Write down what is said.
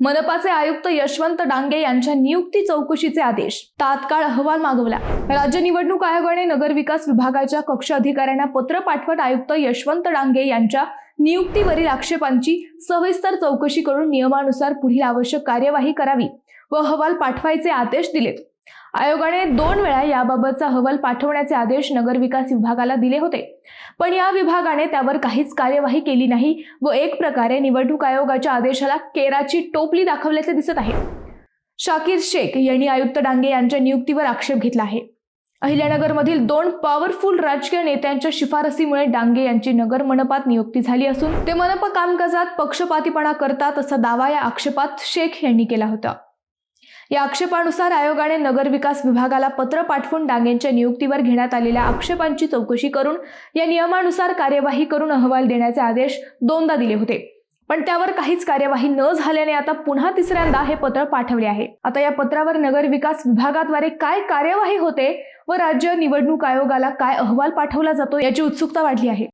मनपाचे आयुक्त यशवंत डांगे यांच्या नियुक्ती चौकशीचे आदेश, तात्काळ अहवाल मागवला। राज्य निवडणूक आयोगाने नगरविकास विभागाच्या कक्ष अधिकाऱ्यांना पत्र पाठवत आयुक्त यशवंत डांगे यांच्या नियुक्तीवरील आक्षेपांची सविस्तर चौकशी करून नियमानुसार पुढील आवश्यक कार्यवाही करावी व अहवाल पाठवायचे आदेश दिलेत। आयोगाने 2 वेळा याबाबतचा अहवाल पाठवण्याचे आदेश नगरविकास विभागाला दिले होते, पण या विभागाने त्यावर काहीच कार्यवाही केली नाही व एक प्रकारे निवडणूक आयोगाच्या आदेशाला केराची टोपली दाखवल्याचे दिसत आहे। शाकीर शेख यांनी आयुक्त डांगे यांच्या नियुक्तीवर आक्षेप घेतला आहे। अहिल्यानगरमधील 2 पॉवरफुल राजकीय नेत्यांच्या शिफारसीमुळे डांगे यांची नगर मनपात नियुक्ती झाली असून ते मनपा कामकाजात पक्षपातीपणा करतात असा दावा या आक्षेपात शेख यांनी केला होता। या आक्षेपानुसार आयोगाने नगरविकास विभागाला पत्र पाठवून डांगेंच्या नियुक्तीवर घेण्यात आलेल्या आक्षेपांची चौकशी करून या नियमानुसार कार्यवाही करून अहवाल देण्याचे आदेश 2दा दिले होते, पण त्यावर काहीच कार्यवाही न झाल्याने आता पुन्हा 3ऱ्यांदा हे पत्र पाठवले आहे। आता या पत्रावर नगरविकास विभागाद्वारे काय कार्यवाही होते व राज्य निवडणूक आयोगाला काय अहवाल पाठवला जातो याची उत्सुकता वाढली आहे।